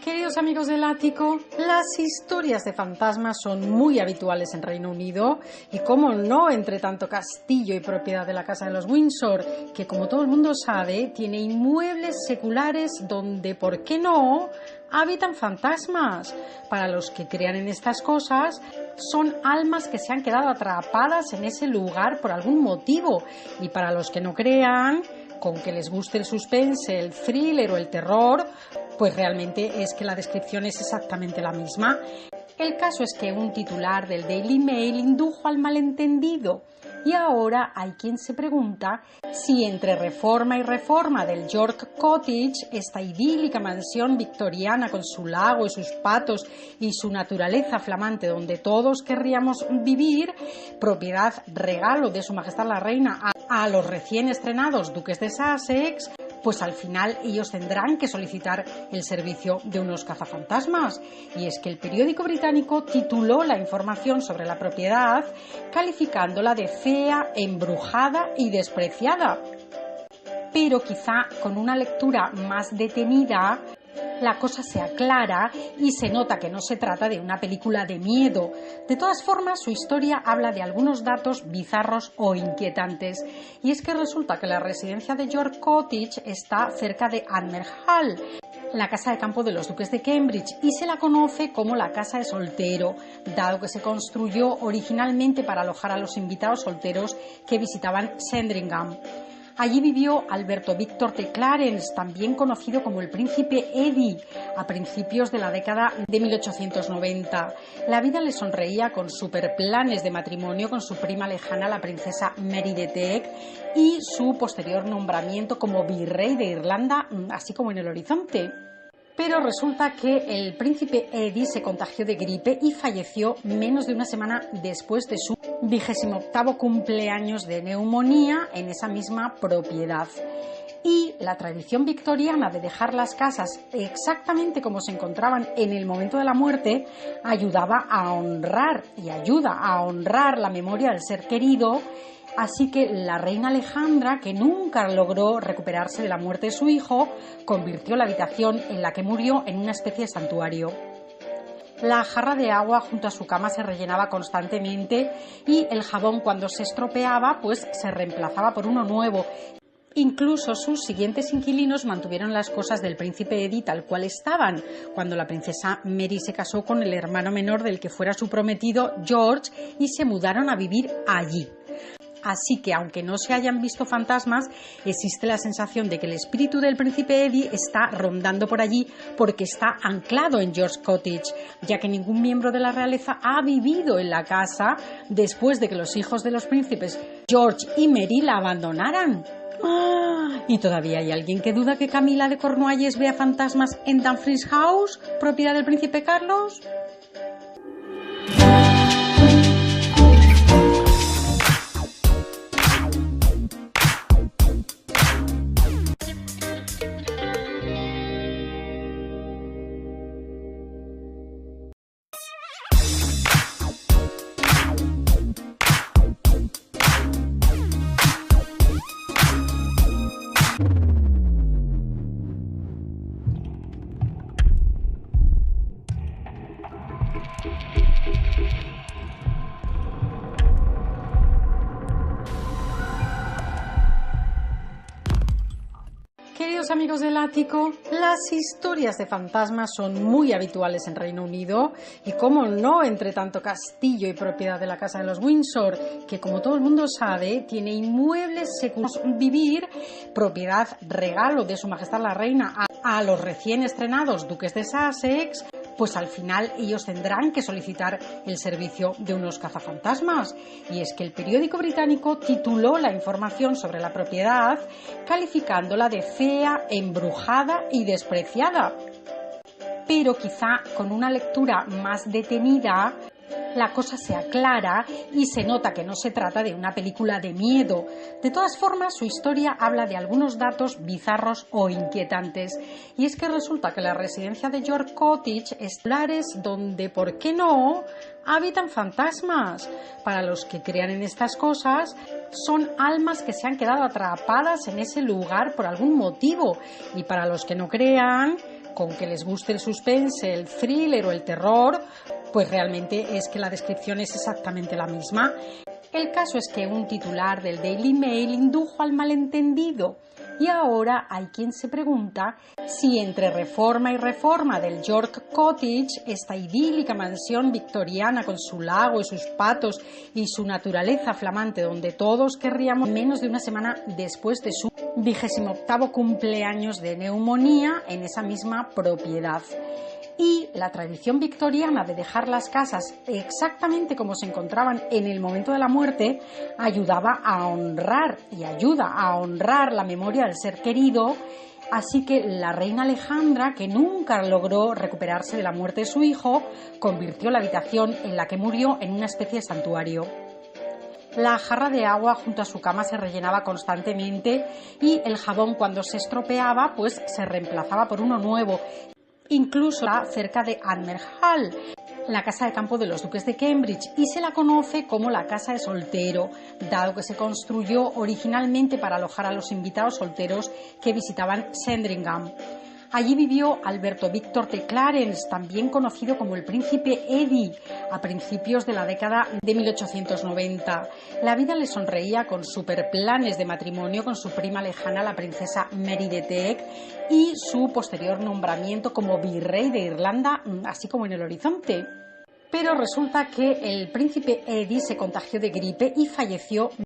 Queridos amigos del ático, las historias de fantasmas son muy habituales en Reino Unido y, cómo no, entre tanto castillo y propiedad de la Casa de los Windsor, que como todo el mundo sabe, tiene inmuebles seculares donde, ¿por qué no?, habitan fantasmas. Para los que crean en estas cosas, son almas que se han quedado atrapadas en ese lugar por algún motivo, y para los que no crean, con que les guste el suspense, el thriller o el terror, pues realmente es que la descripción es exactamente la misma. El caso es que un titular del Daily Mail indujo al malentendido, y ahora hay quien se pregunta si entre reforma y reforma del York Cottage, esta idílica mansión victoriana con su lago y sus patos y su naturaleza flamante donde todos querríamos vivir, propiedad regalo de Su Majestad la Reina a los recién estrenados duques de Sussex, pues al final ellos tendrán que solicitar el servicio de unos cazafantasmas. Y es que el periódico británico tituló la información sobre la propiedad calificándola de fea, embrujada y despreciada. Pero quizá con una lectura más detenida la cosa se aclara y se nota que no se trata de una película de miedo. De todas formas, su historia habla de algunos datos bizarros o inquietantes. Y es que resulta que la residencia de York Cottage está cerca de Admer Hall, la casa de campo de los duques de Cambridge, y se la conoce como la casa de soltero, dado que se construyó originalmente para alojar a los invitados solteros que visitaban Sandringham. Allí vivió Alberto Víctor de Clarence, también conocido como el príncipe Eddie, a principios de la década de 1890. La vida le sonreía con superplanes de matrimonio con su prima lejana, la princesa Mary de Teck, y su posterior nombramiento como virrey de Irlanda, así como en el horizonte. Pero resulta que el príncipe Eddie se contagió de gripe y falleció menos de una semana después de su 28º cumpleaños de neumonía en esa misma propiedad. Y la tradición victoriana de dejar las casas exactamente como se encontraban en el momento de la muerte ayuda a honrar la memoria del ser querido. Así que la reina Alejandra, que nunca logró recuperarse de la muerte de su hijo, convirtió la habitación en la que murió en una especie de santuario. La jarra de agua junto a su cama se rellenaba constantemente y el jabón, cuando se estropeaba, pues se reemplazaba por uno nuevo. Incluso sus siguientes inquilinos mantuvieron las cosas del príncipe Eddie tal cual estaban, cuando la princesa Mary se casó con el hermano menor del que fuera su prometido, George, y se mudaron a vivir allí. Así que, aunque no se hayan visto fantasmas, existe la sensación de que el espíritu del príncipe Eddie está rondando por allí porque está anclado en York Cottage, ya que ningún miembro de la realeza ha vivido en la casa después de que los hijos de los príncipes George y Mary la abandonaran. ¿Y todavía hay alguien que duda que Camila de Cornualles vea fantasmas en Dumfries House, propiedad del príncipe Carlos? Queridos amigos del ático, las historias de fantasmas son muy habituales en Reino Unido y, cómo no, entre tanto castillo y propiedad de la Casa de los Windsor, que como todo el mundo sabe, tiene inmuebles seculares vivir, propiedad regalo de Su Majestad la Reina a los recién estrenados duques de Sussex, pues al final ellos tendrán que solicitar el servicio de unos cazafantasmas. Y es que el periódico británico tituló la información sobre la propiedad calificándola de fea, embrujada y despreciada. Pero quizá con una lectura más detenida La cosa se aclara y se nota que no se trata de una película de miedo. De todas formas, su historia habla de algunos datos bizarros o inquietantes. Y es que resulta que la residencia de York Cottage es lugares donde, ¿por qué no?, habitan fantasmas. Para los que crean en estas cosas, son almas que se han quedado atrapadas en ese lugar por algún motivo. Y para los que no crean, con que les guste el suspense, el thriller o el terror, pues realmente es que la descripción es exactamente la misma. El caso es que un titular del Daily Mail indujo al malentendido y ahora hay quien se pregunta si entre reforma y reforma del York Cottage, esta idílica mansión victoriana con su lago y sus patos y su naturaleza flamante donde todos querríamos menos de una semana después de su 28º cumpleaños de neumonía en esa misma propiedad. Y la tradición victoriana de dejar las casas exactamente como se encontraban en el momento de la muerte ayudaba a honrar y ayuda a honrar la memoria del ser querido. Así que la reina Alejandra, que nunca logró recuperarse de la muerte de su hijo, convirtió la habitación en la que murió en una especie de santuario. La jarra de agua junto a su cama se rellenaba constantemente y el jabón, cuando se estropeaba, pues se reemplazaba por uno nuevo. Incluso cerca de Admer Hall, la casa de campo de los duques de Cambridge, y se la conoce como la casa de soltero, dado que se construyó originalmente para alojar a los invitados solteros que visitaban Sandringham. Allí vivió Alberto Víctor de Clarence, también conocido como el príncipe Eddie, a principios de la década de 1890. La vida le sonreía con superplanes de matrimonio con su prima lejana, la princesa Mary de Teck, y su posterior nombramiento como virrey de Irlanda, así como en el horizonte. Pero resulta que el príncipe Eddie se contagió de gripe y falleció